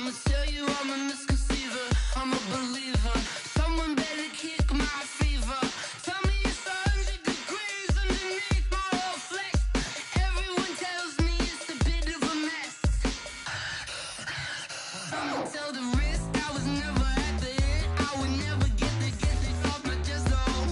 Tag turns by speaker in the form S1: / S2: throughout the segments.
S1: I'ma tell you I'm a misconceiver, I'm a believer. Someone better kick my fever. Tell me it's 100 degrees underneath my whole flex. Everyone tells me it's a bit of a mess. I'ma tell the risk I was never at the end. I would never get it off my chest though.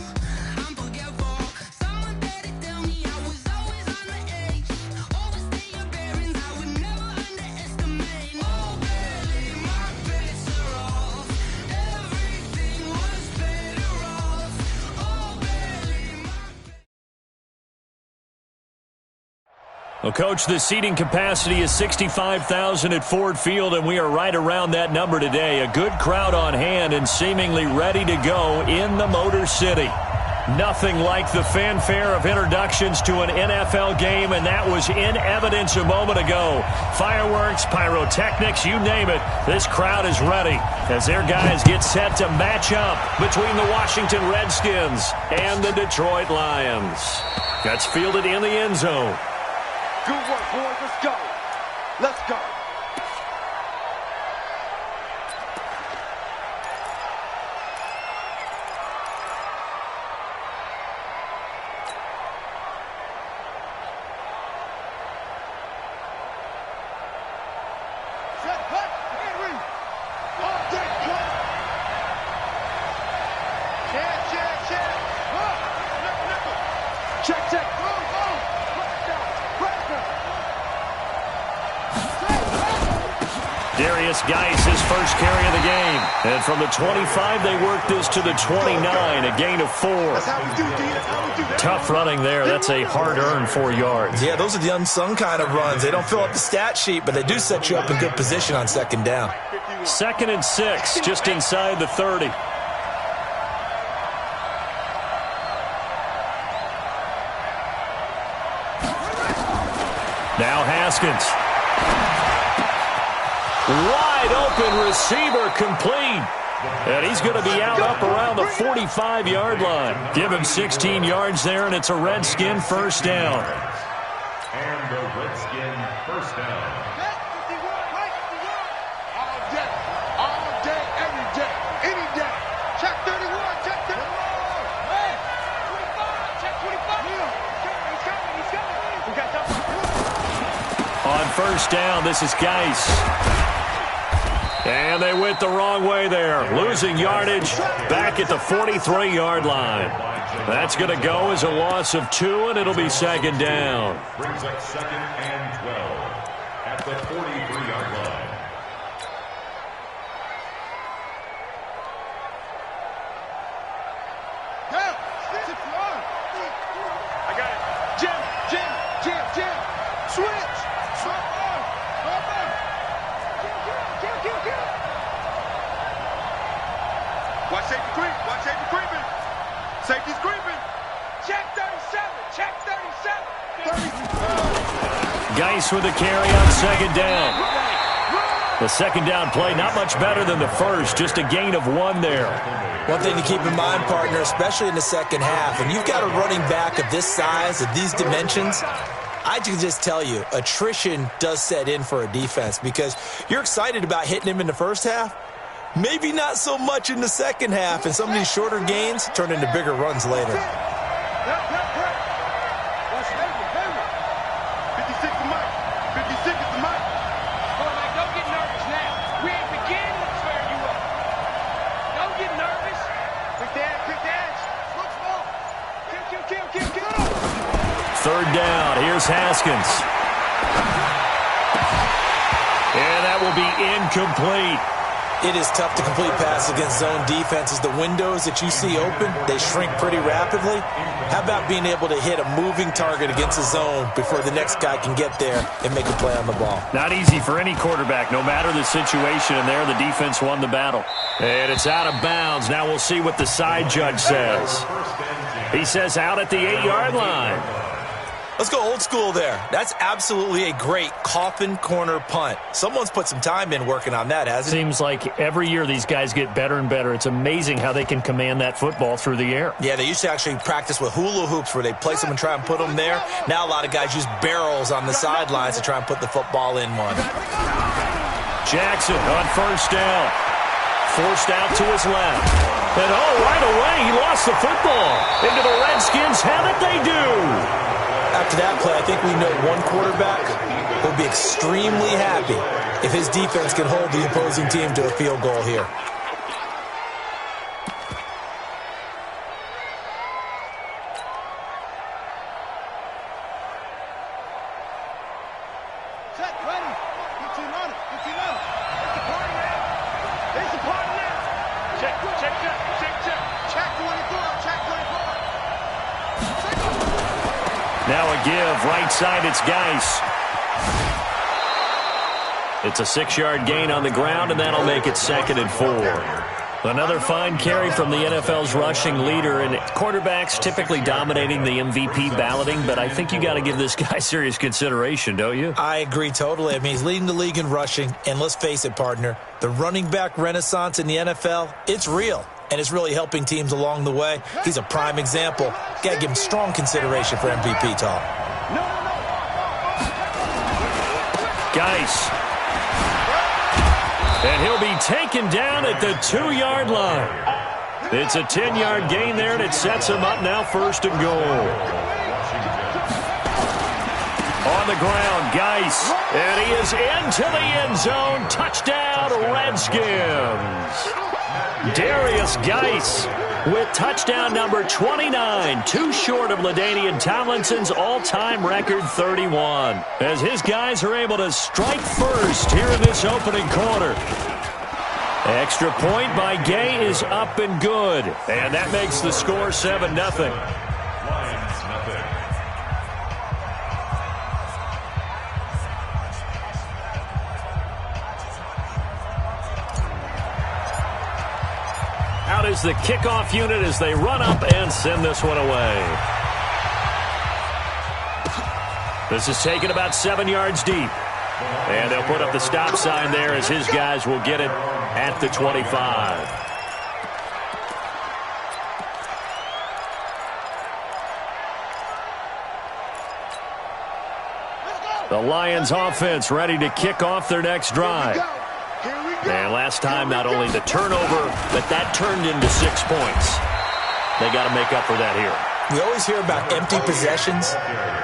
S1: I'm forgetful. Someone better tell me I was always on the edge. Overstay your bearings, I would never underestimate. Oh baby, my bets are off. Everything was better off. Oh baby,
S2: Well, Coach, the seating capacity is 65,000 at Ford Field, and we are right around that number today. A good crowd on hand and seemingly ready to go in the Motor City. Nothing like the fanfare of introductions to an NFL game, and that was in evidence a moment ago. Fireworks, pyrotechnics, you name it. This crowd is ready as their guys get set to match up between the Washington Redskins and the Detroit Lions. Gets fielded in the end zone.
S3: Good work, boys. Let's go. Let's go. Set, cut, Henry. All day, cut. Check. Nickel. Check.
S2: Darius Geis, his first carry of the game. And from the 25, they worked this to the 29, a gain of 4.
S3: That's how we do, D. That's how we do.
S2: Tough running there. That's a hard-earned 4 yards.
S4: Yeah, those are the unsung kind of runs. They don't fill up the stat sheet, but they do set you up in good position on second down.
S2: 2nd and 6, just inside the 30. Now Haskins. Wide open receiver complete. And he's going to be out up around the 45-yard line. Give him 16 yards there, and it's a Redskin first down.
S5: And the Redskin first down.
S3: All day, every day, any day. Check 31, check 31. Hey, 25, check 25. He's coming. We got that.
S2: On first down, this is Geis. And they went the wrong way there. Losing yardage back at the 43-yard line. That's going to go as a loss of 2, and it'll be second down.
S5: Brings up 2nd and 12 at the 43-yard line.
S3: I got it. Jim. Switch. Watch safety creeping. Safety's creeping. Check 37.
S2: Geis with a carry on second down. The second down play, not much better than the first, just a gain of 1 there.
S4: One thing to keep in mind, partner, especially in the second half, when you've got a running back of this size, of these dimensions, I can just tell you, attrition does set in for a defense because you're excited about hitting him in the first half. Maybe not so much in the second half, and some of these shorter gains turn into bigger runs later.
S3: 56 to Mike. 56 is the Mike.
S6: Boy, like, don't get nervous now. We ain't beginning to swear you up. Don't get nervous.
S3: Quick dash. Look small. Kill.
S2: Third down. Here's Haskins. And that will be incomplete.
S4: It is tough to complete passes against zone defenses. The windows that you see open, they shrink pretty rapidly. How about being able to hit a moving target against a zone before the next guy can get there and make a play on the ball?
S2: Not easy for any quarterback, no matter the situation. And there, the defense won the battle. And it's out of bounds. Now we'll see what the side judge says. He says out at the 8-yard line.
S4: Let's go old school there. That's absolutely a great coffin corner punt. Someone's put some time in working on that, hasn't it?
S2: Seems like every year these guys get better and better. It's amazing how they can command that football through the air.
S4: Yeah, they used to actually practice with hula hoops where they place them and try and put them there. Now a lot of guys use barrels on the sidelines to try and put the football in one.
S2: Jackson on first down. Forced out to his left. And right away, he lost the football. Into the Redskins have it, they do.
S4: After that play, I think we know one quarterback will be extremely happy if his defense can hold the opposing team to a field goal here.
S2: Now a give, right side, it's Geis. It's a 6-yard gain on the ground, and that'll make it 2nd and 4. Another fine carry from the NFL's rushing leader, and quarterbacks typically dominating the MVP balloting, but I think you got to give this guy serious consideration, don't you?
S4: I agree totally. I mean, he's leading the league in rushing, and let's face it, partner, the running back renaissance in the NFL, it's real. And it's really helping teams along the way. He's a prime example. Got to give him strong consideration for MVP talk.
S2: Geis. And he'll be taken down at the 2-yard line. It's a 10-yard gain there, and it sets him up now 1st and goal. On the ground, Geis. And he is into the end zone. Touchdown, Redskins. Darius Geis with touchdown number 29, too short of LaDainian Tomlinson's all-time record 31, as his guys are able to strike first here in this opening quarter. Extra point by Gay is up and good, and that makes the score 7-0. Out is the kickoff unit as they run up and send this one away. This is taken about 7 yards deep. And they'll put up the stop sign there as his guys will get it at the 25. The Lions offense ready to kick off their next drive. And last time, not only the turnover, but that turned into 6 points. They got to make up for that here.
S4: We always hear about empty possessions,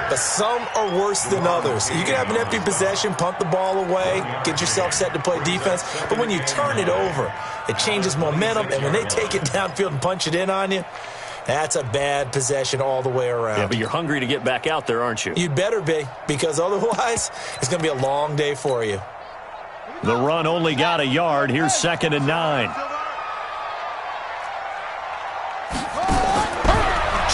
S4: but some are worse than others. You can have an empty possession, punt the ball away, get yourself set to play defense, but when you turn it over, it changes momentum, and when they take it downfield and punch it in on you, that's a bad possession all the way around.
S2: Yeah, but you're hungry to get back out there, aren't you?
S4: You'd better be, because otherwise, it's going to be a long day for you.
S2: The run only got a yard. Here's 2nd and 9.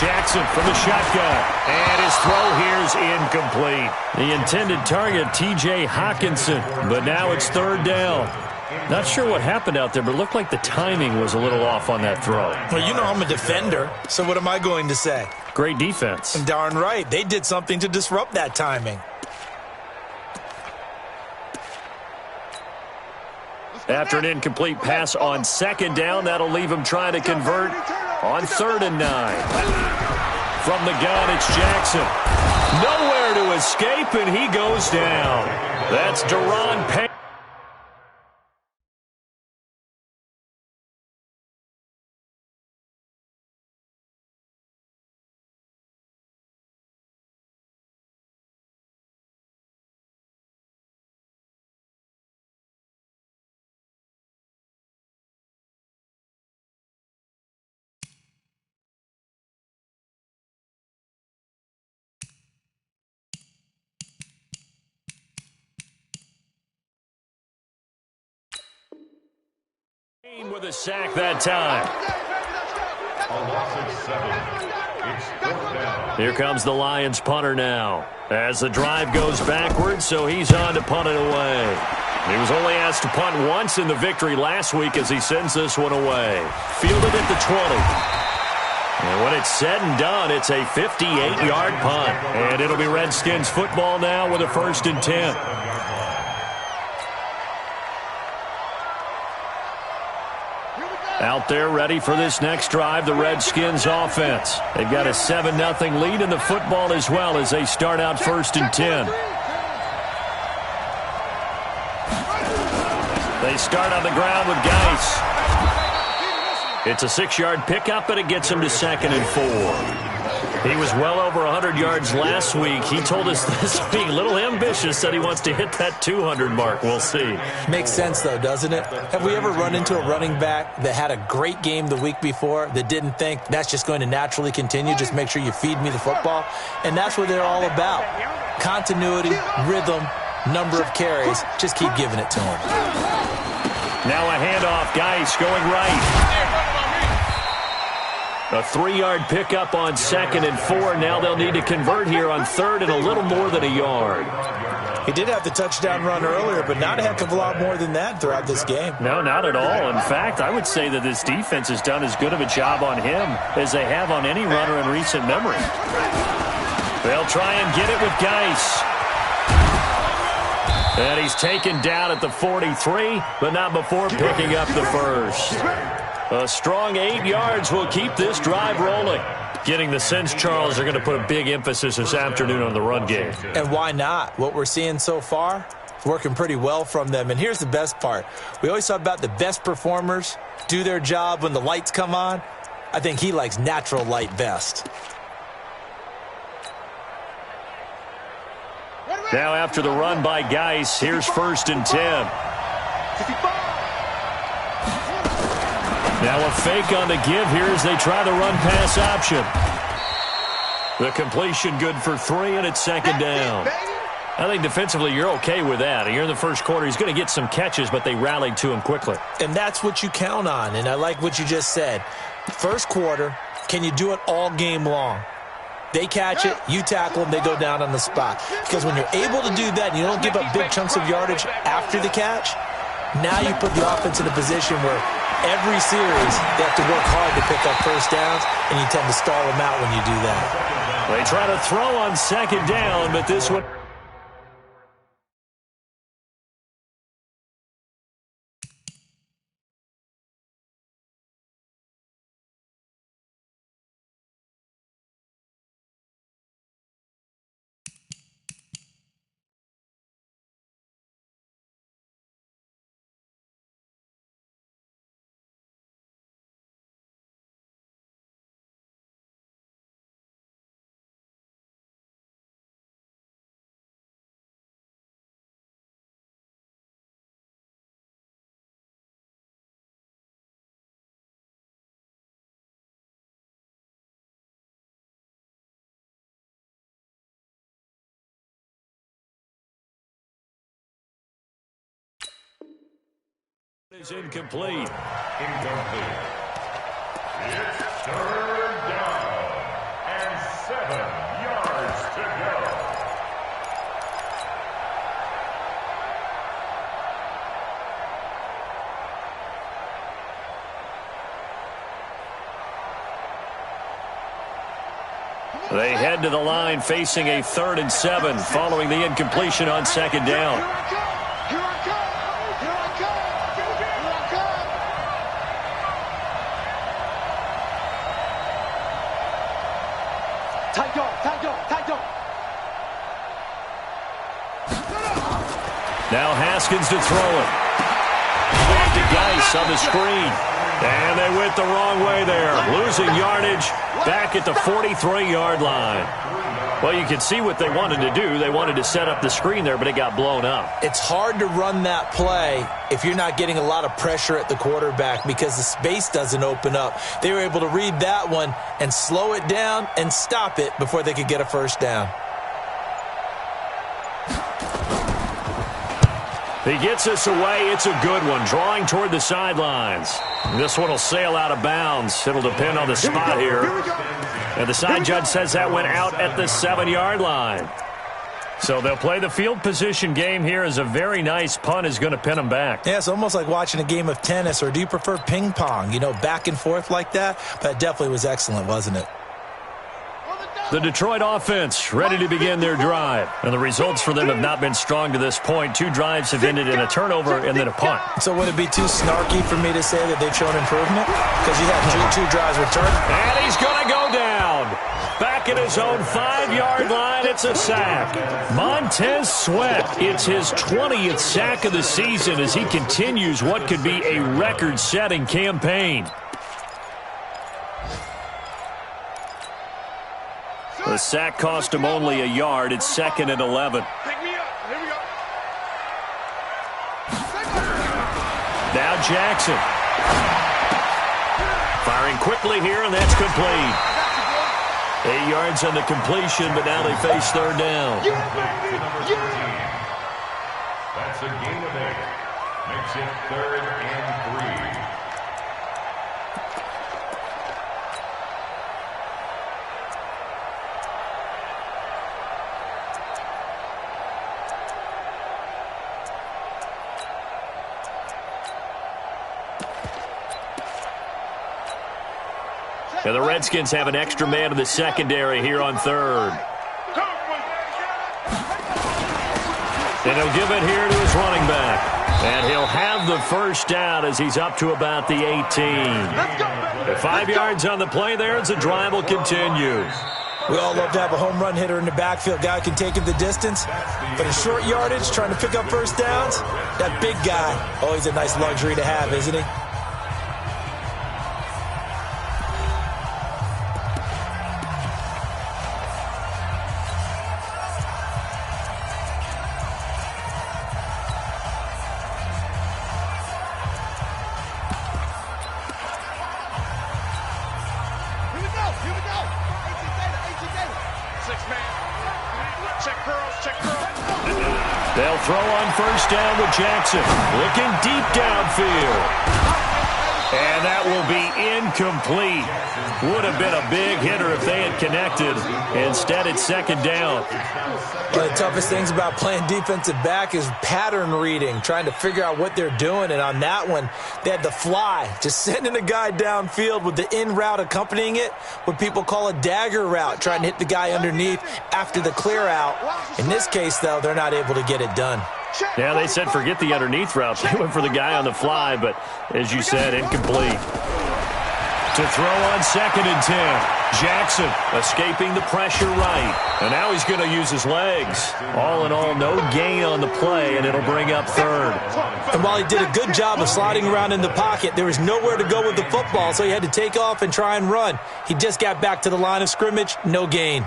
S2: Jackson from the shotgun. And his throw here is incomplete. The intended target, T.J. Hawkinson. But now it's 3rd down. Not sure what happened out there, but it looked like the timing was a little off on that throw.
S4: Well, you know I'm a defender, so what am I going to say?
S2: Great defense.
S4: Darn right. They did something to disrupt that timing.
S2: After an incomplete pass on 2nd down, that'll leave him trying to convert on 3rd and 9. From the gun, it's Jackson. Nowhere to escape, and he goes down. That's Deron Payne. With a sack that time.
S5: A loss of 7. It's 4th down.
S2: Here comes the Lions punter now. As the drive goes backwards, so he's on to punt it away. He was only asked to punt once in the victory last week as he sends this one away. Fielded at the 20. And when it's said and done, it's a 58-yard punt. And it'll be Redskins football now with a 1st and 10. Out there ready for this next drive, the Redskins offense. They've got a 7-0 lead in the football as well as they start out 1st and 10. They start on the ground with Geis. It's a 6-yard pickup, and it gets him to 2nd and 4. He was well over 100 yards last week. He told us this week, a little ambitious, that he wants to hit that 200 mark. We'll see.
S4: Makes sense, though, doesn't it? Have we ever run into a running back that had a great game the week before that didn't think that's just going to naturally continue? Just make sure you feed me the football. And that's what they're all about. Continuity, rhythm, number of carries. Just keep giving it to him.
S2: Now a handoff. Geis going right. A 3-yard pickup on 2nd and 4. Now they'll need to convert here on 3rd and a little more than a yard.
S4: He did have the touchdown run earlier, but not a heck of a lot more than that throughout this game.
S2: No, not at all. In fact, I would say that this defense has done as good of a job on him as they have on any runner in recent memory. They'll try and get it with Geis. And he's taken down at the 43, but not before picking up the first. A strong 8 yards will keep this drive rolling. Getting the sense, Charles, they're going to put a big emphasis this afternoon on the run game.
S4: And why not? What we're seeing so far is working pretty well from them. And here's the best part. We always talk about the best performers do their job when the lights come on. I think he likes natural light best.
S2: Now after the run by Geis, here's 1st and 10. Now a fake on the give here as they try the run-pass option. The completion good for 3, and it's 2nd down. I think defensively you're okay with that. Here in the first quarter, he's going to get some catches, but they rallied to him quickly.
S4: And that's what you count on, and I like what you just said. First quarter, can you do it all game long? They catch it, you tackle them, they go down on the spot. Because when you're able to do that and you don't give up big chunks of yardage after the catch, now you put the offense in a position where every series they have to work hard to pick up first downs, and you tend to stall them out when you do that.
S2: They try to throw on 2nd down, but this one... is incomplete.
S5: Incomplete. It's 3rd down and 7 yards to go.
S2: They head to the line facing a 3rd and 7 following the incompletion on 2nd down. Now Haskins to throw it. Back to Geis on the screen. And they went the wrong way there. Losing yardage back at the 43-yard line. Well, you can see what they wanted to do. They wanted to set up the screen there, but it got blown up.
S4: It's hard to run that play if you're not getting a lot of pressure at the quarterback because the space doesn't open up. They were able to read that one and slow it down and stop it before they could get a first down.
S2: He gets us away. It's a good one. Drawing toward the sidelines. This one will sail out of bounds. It'll depend on the spot here. And the side judge says that went out at the 7-yard line. So they'll play the field position game here as a very nice punt is going to pin them back.
S4: Yeah, it's almost like watching a game of tennis, or do you prefer ping pong? You know, back and forth like that? But it definitely was excellent, wasn't it?
S2: The Detroit offense ready to begin their drive. And the results for them have not been strong to this point. 2 drives have ended in a turnover and then a punt.
S4: So would it be too snarky for me to say that they've shown improvement? Because you had two drives return.
S2: And he's going to go down. Back back at his own 5-yard line. It's a sack. Montez Sweat, it's his 20th sack of the season as he continues what could be a record-setting campaign. The sack cost him only a yard. It's 2nd and 11.
S3: Pick me up. Here we go.
S2: Now Jackson. Firing quickly here, and that's complete. 8 yards on the completion, but now they face third down.
S5: That's a gain of 8. Makes it 3rd and 3.
S2: And the Redskins have an extra man in the secondary here on third. And he'll give it here to his running back. And he'll have the first down as he's up to about the 18. 5 yards on the play there as the drive will continue.
S4: We all love to have a home run hitter in the backfield. Guy can take it the distance. But in short yardage, trying to pick up first downs, that big guy, always a nice luxury to have, isn't he?
S2: They'll throw on first down with Jackson. Looking deep downfield. And that will be incomplete. Would have been a big hitter if they had connected. Instead, it's 2nd down.
S4: One of the toughest things about playing defensive back is pattern reading, trying to figure out what they're doing. And on that one, they had to fly, just sending a guy downfield with the in route accompanying it, what people call a dagger route, trying to hit the guy underneath after the clear out. In this case, though, they're not able to get it done.
S2: Yeah, they said forget the underneath route. They went for the guy on the fly, but as you said, incomplete. To throw on 2nd and 10. Jackson escaping the pressure right. And now he's going to use his legs. All in all, no gain on the play, and it'll bring up third.
S4: And while he did a good job of sliding around in the pocket, there was nowhere to go with the football, so he had to take off and try and run. He just got back to the line of scrimmage, no gain.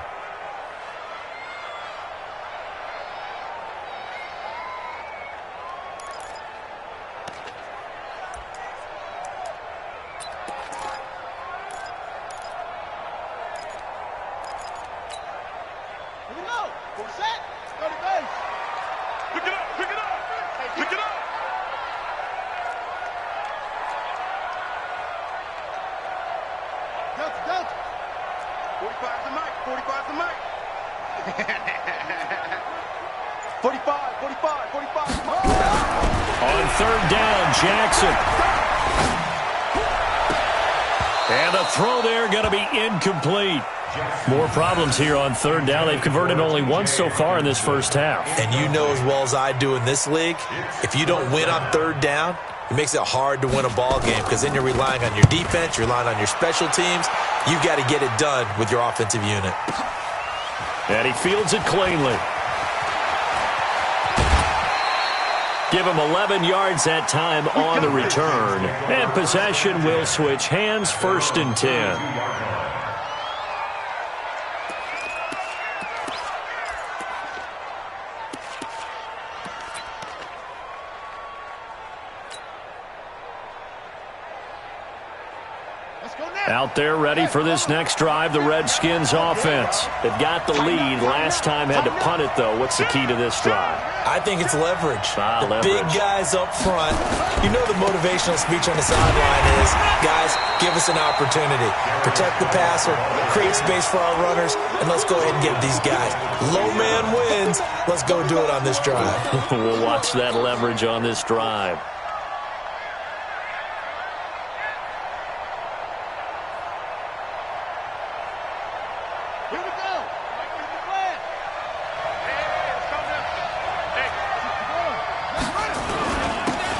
S2: On third down, Jackson. And the throw there going to be incomplete. More problems here on third down. They've converted only once so far in this first half.
S4: And you know as well as I do in this league, if you don't win on third down, it makes it hard to win a ball game because then you're relying on your defense, you're relying on your special teams. You've got to get it done with your offensive unit.
S2: And he fields it cleanly. Give him 11 yards that time on the return. And possession will switch hands, 1st and 10. Out there ready for this next drive, the Redskins offense. They've got the lead. Last time had to punt it, though. What's the key to this drive?
S4: I think it's leverage.
S2: Leverage.
S4: Big guys up front. You know the motivational speech on the sideline is, guys, give us an opportunity. Protect the passer, create space for our runners, and let's go ahead and get these guys. Low man wins. Let's go do it on this drive.
S2: We'll watch that leverage on this drive.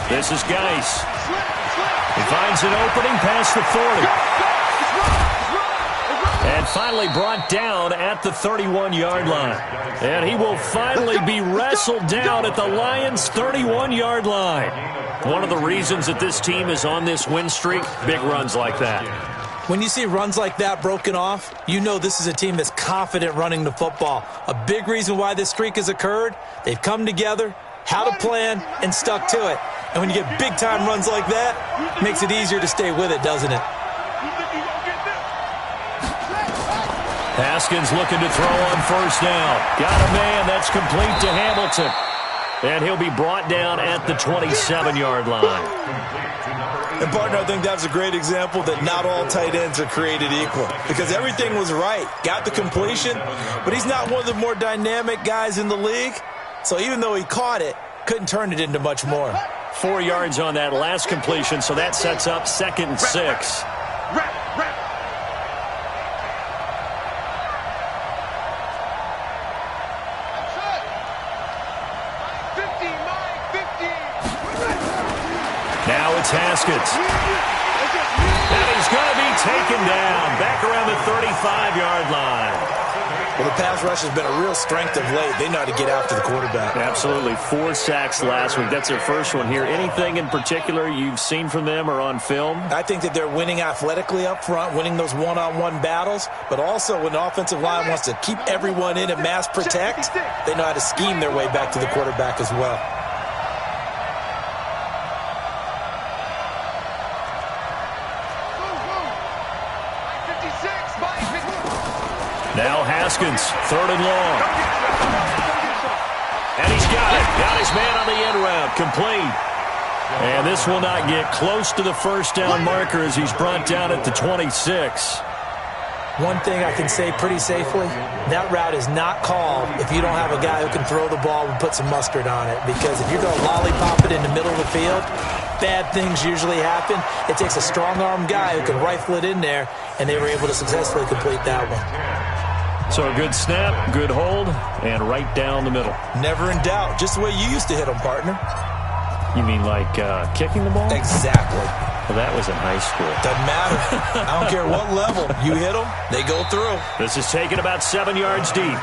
S2: This is Geis. He finds an opening past the 40. And finally brought down at the 31-yard line. And he will finally be wrestled down at the Lions' 31-yard line. One of the reasons that this team is on this win streak, big runs like that.
S4: When you see runs like that broken off, you know this is a team that's confident running the football. A big reason why this streak has occurred, they've come together, had a plan, and stuck to it. And when you get big-time runs like that, it makes it easier to stay with it, doesn't it?
S2: Haskins looking to throw on first down. Got a man. That's complete to Hamilton. And he'll be brought down at the 27-yard line.
S4: And, partner, I think that's a great example that not all tight ends are created equal. Because everything was right. Got the completion, but he's not one of the more dynamic guys in the league. So even though he caught it, couldn't turn it into much more.
S2: 4 yards on that last completion, so that sets up 2nd and 6. Now it's Haskins. And he's going to be taken down back around the 35-yard line.
S4: Well, the pass rush has been a real strength of late. They know how to get after the quarterback.
S2: Absolutely. 4 sacks last week. That's their first one here. Anything in particular you've seen from them or on film?
S4: I think that they're winning athletically up front, winning those one-on-one battles, but also when the offensive line wants to keep everyone in and mass protect, they know how to scheme their way back to the quarterback as well.
S2: Now Haskins, 3rd and long. And he's got it. Got his man on the end route, complete. And this will not get close to the first down marker as he's brought down at the 26.
S4: One thing I can say pretty safely, that route is not called if you don't have a guy who can throw the ball and put some mustard on it. Because if you're going to lollipop it in the middle of the field, bad things usually happen. It takes a strong-arm guy who can rifle it in there, and they were able to successfully complete that one.
S2: So a good snap, good hold, and right down the middle.
S4: Never in doubt. Just the way you used to hit them, partner.
S2: You mean like kicking the ball?
S4: Exactly.
S2: Well, that was in high school.
S4: Doesn't matter. I don't care what level. You hit them, they go through.
S2: This is taken about 7 yards deep.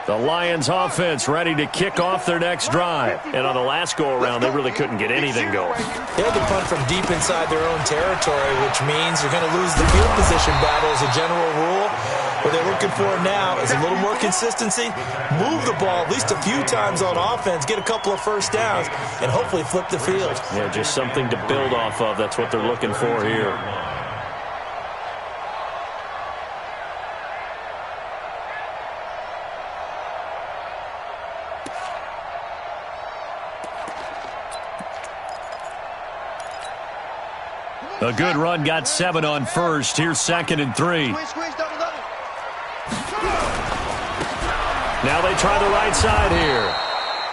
S2: The Lions offense ready to kick off their next drive. And on the last go-around, they really couldn't get anything going.
S4: They had to punt from deep inside their own territory, which means they're going to lose the field position battle as a general rule. What they're looking for now is a little more consistency, move the ball at least a few times on offense, get a couple of first downs, and hopefully flip the field.
S2: Yeah, just something to build off of. That's what they're looking for here. A good run, got 7 on first. Here's 2nd and 3. Now they try the right side here.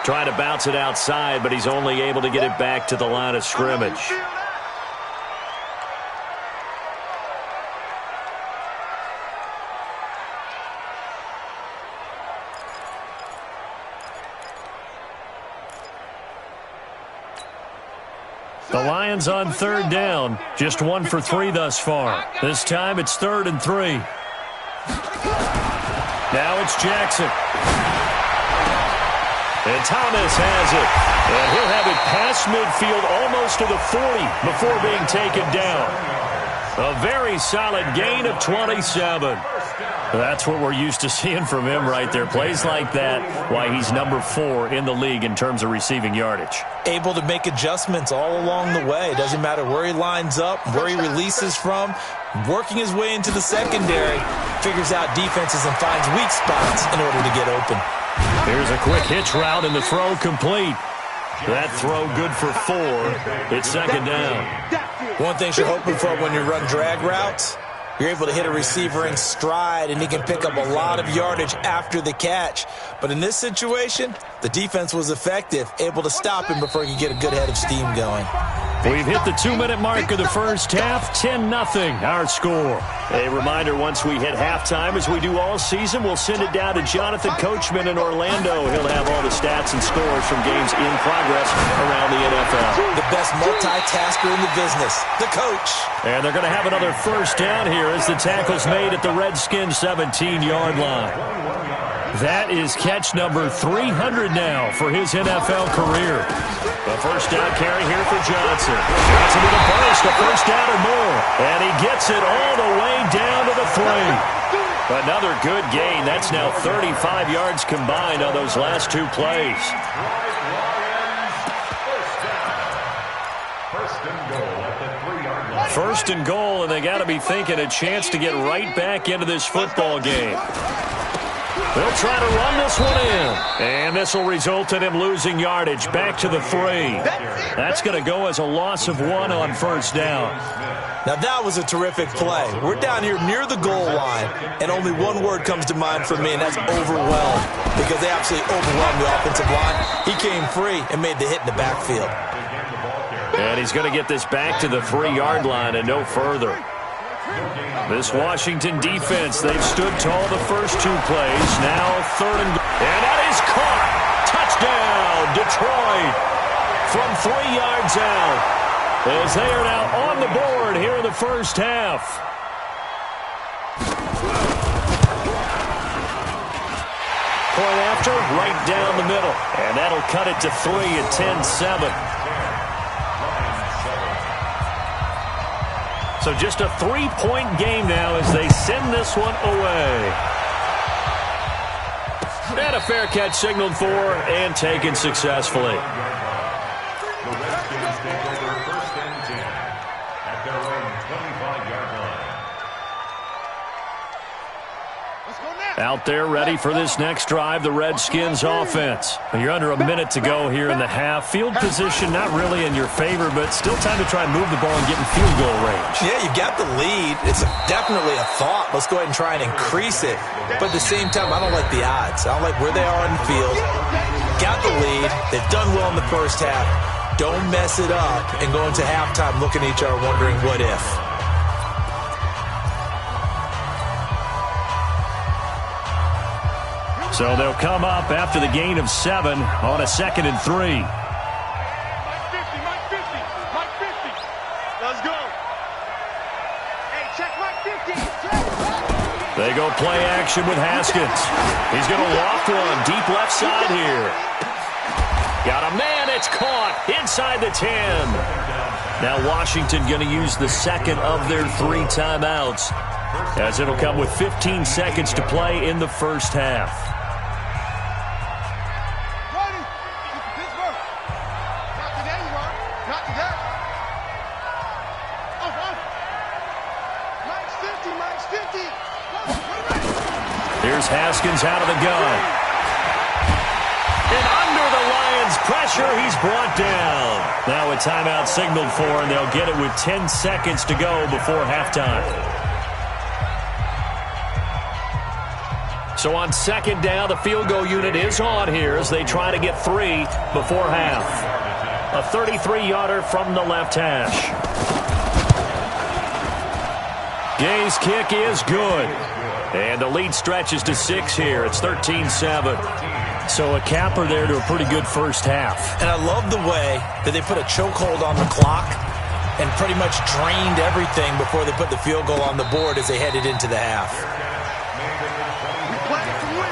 S2: Trying to bounce it outside, but he's only able to get it back to the line of scrimmage. The Lions on 3rd down. Just 1 for 3 thus far. This time it's 3rd and 3. Now it's Jackson. And Thomas has it. And he'll have it past midfield almost to the 40 before being taken down. A very solid gain of 27. That's what we're used to seeing from him right there. Plays like that, why he's number 4 in the league in terms of receiving yardage.
S4: Able to make adjustments all along the way. Doesn't matter where he lines up, where he releases from. Working his way into the secondary, figures out defenses and finds weak spots in order to get open.
S2: Here's a quick hitch route and the throw complete. That throw good for 4. It's 2nd down.
S4: One thing you're hoping for when you run drag routes, You're able to hit a receiver in stride, and he can pick up a lot of yardage after the catch. But in this situation, the defense was effective, able to stop him before he could get a good head of steam going.
S2: We've hit the 2-minute mark of the first half, 10-0 our score. A reminder, once we hit halftime, as we do all season, we'll send it down to Jonathan Coachman in Orlando. He'll have all the stats and scores from games in progress around the NFL.
S4: The best multitasker in the business, the coach.
S2: And they're going to have another first down here as the tackle's made at the Redskins' 17-yard line. That is catch number 300 now for his NFL career. The first down carry here for Johnson. Johnson with a burst, a first down or more. And he gets it all the way down to the 3. Another good gain. That's now 35 yards combined on those last two plays. First and goal, and they got to be thinking a chance to get right back into this football game. They'll try to run this one in. And this will result in him losing yardage back to the 3. That's going to go as a loss of 1 on first down.
S4: Now that was a terrific play. We're down here near the goal line, and only one word comes to mind for me, and that's overwhelmed, because they absolutely overwhelmed the offensive line. He came free and made the hit in the backfield.
S2: And he's going to get this back to the 3-yard line and no further. This Washington defense, they've stood tall the first two plays. Now third and that is caught. Touchdown, Detroit, from 3 yards out, as they are now on the board here in the first half. Point after, right down the middle. And that'll cut it to 3 at 10-7. So just a 3-point game now as they send this one away. And a fair catch signaled for and taken successfully.
S5: The Redskins take over first and 10 at their own 25-yard line.
S2: Out there ready for this next drive, the Redskins offense. You're under a minute to go here in the half. Field position not really in your favor, but still time to try and move the ball and get in field goal range.
S4: Yeah, you've got the lead. It's definitely a thought. Let's go ahead and try and increase it. But at the same time, I don't like the odds. I don't like where they are on the field. Got the lead. They've done well in the first half. Don't mess it up and go into halftime looking at each other wondering what if.
S2: So they'll come up after the gain of 7 on a 2nd and 3.
S3: Mike 50, Mike 50, Mike 50. Let's go. Hey, check Mike 50. Check.
S2: They go play action with Haskins. He's going to walk one deep left side here. Got a man. It's caught inside the 10. Now Washington going to use the second of their 3 timeouts, as it'll come with 15 seconds to play in the first half. Here's Haskins out of the gun. And under the Lions' pressure, he's brought down. Now a timeout signaled for, and they'll get it with 10 seconds to go before halftime. So on second down, the field goal unit is on here as they try to get 3 before half. A 33-yarder from the left hash. Gay's kick is good. And the lead stretches to 6 here. It's 13-7. So a capper there to a pretty good first half.
S4: And I love the way that they put a chokehold on the clock and pretty much drained everything before they put the field goal on the board as they headed into the half.
S3: We play to win.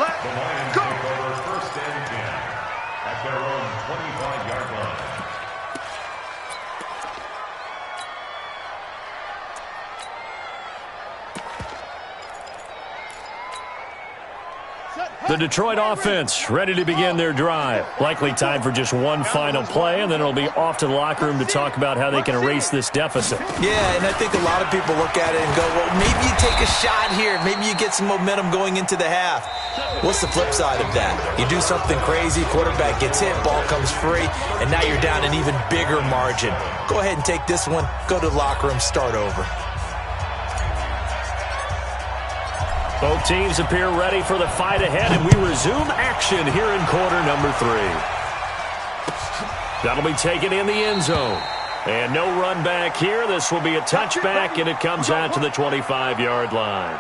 S3: Let's go.
S5: First and 10 at their own 25-yard line.
S2: The Detroit offense ready to begin their drive. Likely time for just one final play, and then it'll be off to the locker room to talk about how they can erase this deficit.
S4: Yeah, and I think a lot of people look at it and go, well, maybe you take a shot here. Maybe you get some momentum going into the half. What's the flip side of that? You do something crazy, quarterback gets hit, ball comes free, and now you're down an even bigger margin. Go ahead and take this one, go to the locker room, start over.
S2: Both teams appear ready for the fight ahead, and we resume action here in quarter number 3. That'll be taken in the end zone. And no run back here. This will be a touchback, and it comes out to the 25-yard line.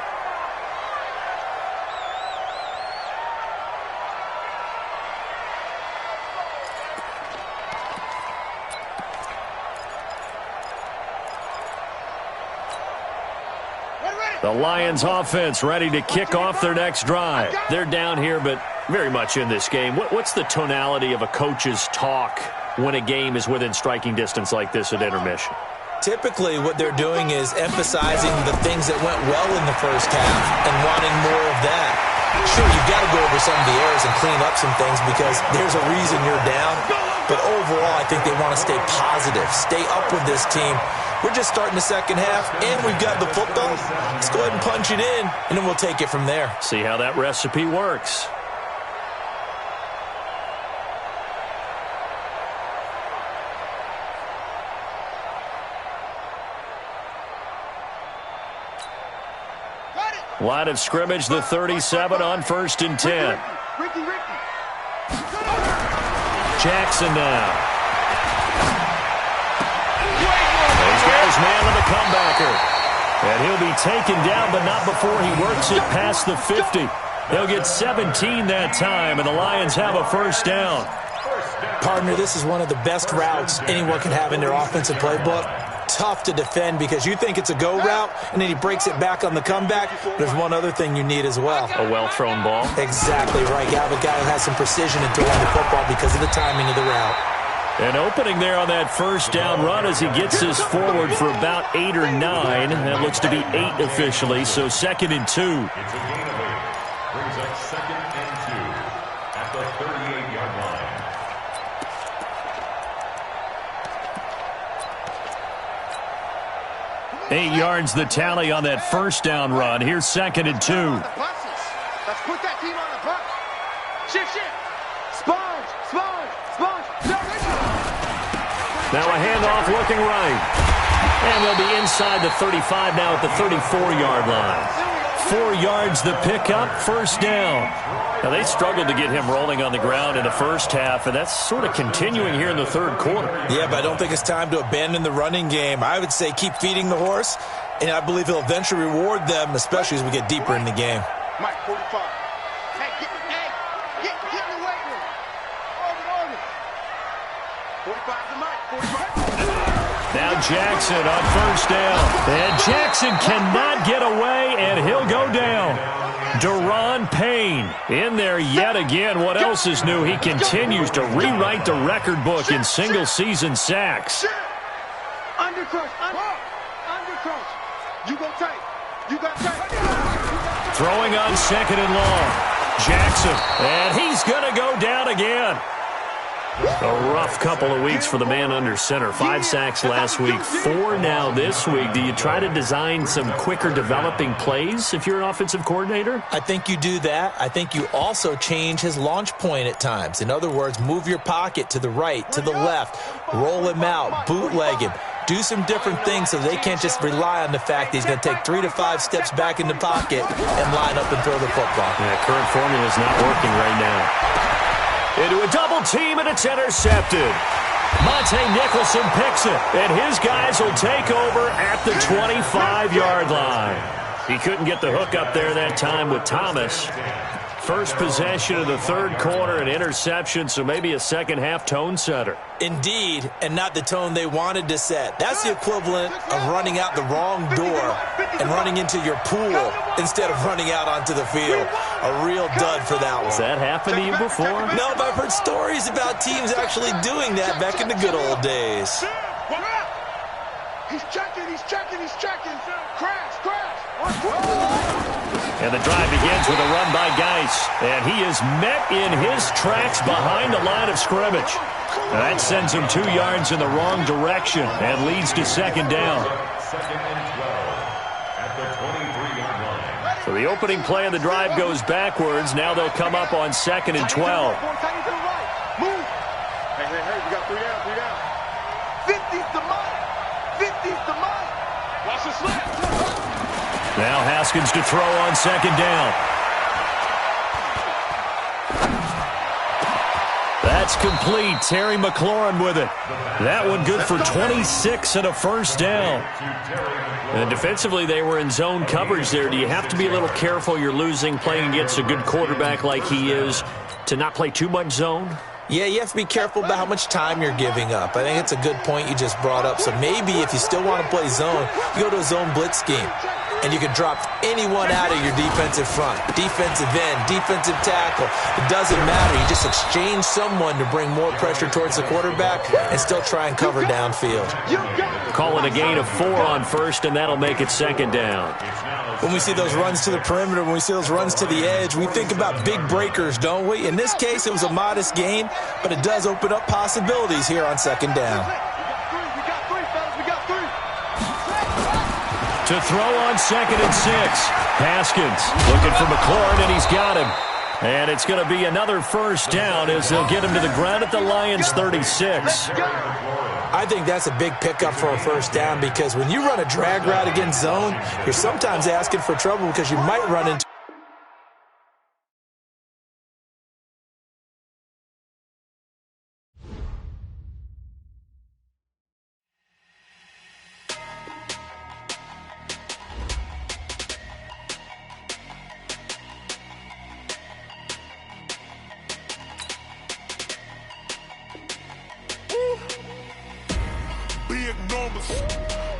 S2: The Lions offense ready to kick off their next drive. They're down here, but very much in this game. What's the tonality of a coach's talk when a game is within striking distance like this at intermission?
S4: Typically, what they're doing is emphasizing the things that went well in the first half and wanting more of that. Sure, you've got to go over some of the errors and clean up some things because there's a reason you're down. But overall, I think they want to stay positive, stay up with this team. We're just starting the second half, and we've got the football. Let's go ahead and punch it in, and then we'll take it from there.
S2: See how that recipe works. Line of scrimmage, the 37 on 1st and 10. Jackson now. He's got his man on the comebacker. And he'll be taken down, but not before he works it past the 50. They'll get 17 that time, and the Lions have a first down.
S4: Partner, this is one of the best routes anyone can have in their offensive playbook. Tough to defend because you think it's a go route, and then he breaks it back on the comeback. There's one other thing you need as well.
S2: A well-thrown ball.
S4: Exactly right. You have a guy who has some precision in throwing the football because of the timing of the route.
S2: An opening there on that first down run as he gets this forward for about 8 or 9. That looks to be 8 officially, so 2nd and 2.
S5: It's a gain of 8. Brings up 2nd and 2 at the 38-yard line.
S2: Eight yards the tally on that first down run. Here's 2nd and 2.
S3: Let's put that team on the bus. Shift. Sponge.
S2: Now a handoff looking right. And they'll be inside the 35 now at the 34-yard line. 4 yards the pickup, first down. Now they struggled to get him rolling on the ground in the first half, and that's sort of continuing here in the third quarter.
S4: Yeah, but I don't think it's time to abandon the running game. I would say keep feeding the horse, and I believe he'll eventually reward them, especially as we get deeper in the game.
S3: Mike, 45. Get in the weight room. Order. 45 to Mike, 45.
S2: Now Jackson on first down. And Jackson cannot get away, and he'll go down. Deron Payne in there yet again. What else is new? He continues to rewrite the record book in single-season sacks.
S3: Under crush. You go tight. You got tight.
S2: Throwing on 2nd and long. Jackson, and he's going to go down again. A rough couple of weeks for the man under center. 5 sacks last week, 4 now this week. Do you try to design some quicker developing plays if you're an offensive coordinator?
S4: I think you do that. I think you also change his launch point at times. In other words, move your pocket to the right, to the left, roll him out, bootleg him. Do some different things so they can't just rely on the fact that he's going to take 3 to 5 steps back in the pocket and line up and throw the football.
S2: Yeah, current formula is not working right now. Into a double team, and it's intercepted. Monte Nicholson picks it, and his guys will take over at the 25-yard line. He couldn't get the hook up there that time with Thomas. First possession of the third quarter, an interception, so maybe a second-half tone setter.
S4: Indeed, and not the tone they wanted to set. That's the equivalent of running out the wrong door and running into your pool instead of running out onto the field. A real dud for that one.
S2: Has that happened to you before?
S4: No, but I've heard stories about teams actually doing that back in the good old days.
S3: He's checking. Crash.
S2: And the drive begins with a run by Geis. And he is met in his tracks behind the line of scrimmage. That sends him 2 yards in the wrong direction and leads to 2nd down.
S5: 2nd and 12 at the 23-yard line.
S2: So the opening play of the drive goes backwards. Now they'll come up on 2nd and 12.
S3: Move. Hey, we got 3 down. 50's the Mike. Watch the slip.
S2: Now Haskins to throw on second down. That's complete. Terry McLaurin with it. That one good for 26 and a first down. And defensively, they were in zone coverage there. Do you have to be a little careful? You're losing playing against a good quarterback like he is to not play too much zone?
S4: Yeah, you have to be careful about how much time you're giving up. I think it's a good point you just brought up. So maybe if you still want to play zone, you go to a zone blitz scheme. And you can drop anyone out of your defensive front. Defensive end, defensive tackle. It doesn't matter. You just exchange someone to bring more pressure towards the quarterback and still try and cover downfield.
S2: Call it a gain of 4 on first, and that'll make it second down.
S4: When we see those runs to the perimeter, when we see those runs to the edge, we think about big breakers, don't we? In this case, it was a modest gain, but it does open up possibilities here on second down.
S2: To throw on second and 6. Haskins looking for McLaurin, and he's got him. And it's going to be another first down as they'll get him to the ground at the Lions' 36.
S4: I think that's a big pickup for a first down because when you run a drag route against zone, you're sometimes asking for trouble because you might run into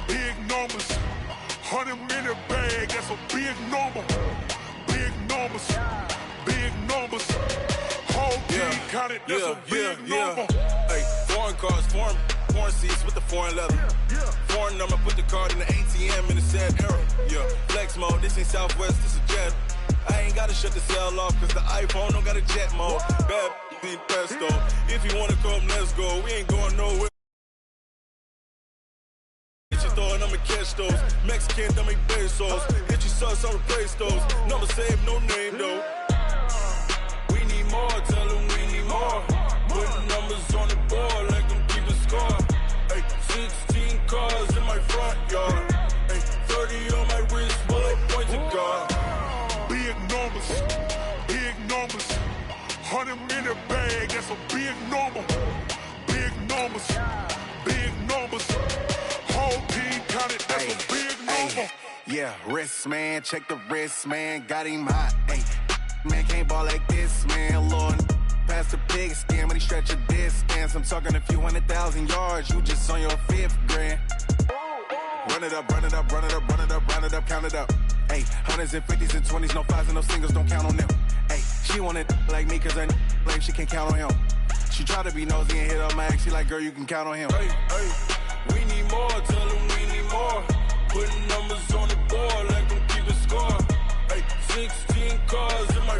S3: big numbers, 100 in a bag, that's a big number. Big numbers, whole team counted, that's a big number.
S7: Hey, foreign cars, foreign seats with the foreign leather. Foreign number, put the card in the ATM in the sad era. Yeah, flex mode, this ain't Southwest, this a jet. I ain't gotta shut the cell off, cause the iPhone don't got a jet mode. Bad being pesto, if you wanna come, let's go, we ain't going nowhere. Throwing them and catch those. Mexican, dumb make pesos. Get you sauce on replace those. Number save, no name though. We need more, tell them we need more. Putting numbers on the board like them keeping score. Hey, 16 cars in my front yard. Hey, 30 on my wrist while I point to God.
S3: Big numbers, 100 in a bag, that's a big number. Big numbers, whole team counted, that's a big number.
S7: Yeah, wrist man, check the wrist man, got him hot. Hey, man can't ball like this, man. Lord, past the pig skin, but he stretch a distance. I'm talking a few 100,000 yards, you just on your 5th grand. Run it up, count it up. Hey, hundreds and 50s and 20s, no 5s and no singles, don't count on them. Hey, she want it like me, cause her like she can't count on him. She try to be nosy and hit up my ex, she like, girl, you can count on him. Hey, we need more, tell them we need more. Putting numbers on the board like them keeping score. Hey, 16 cars in my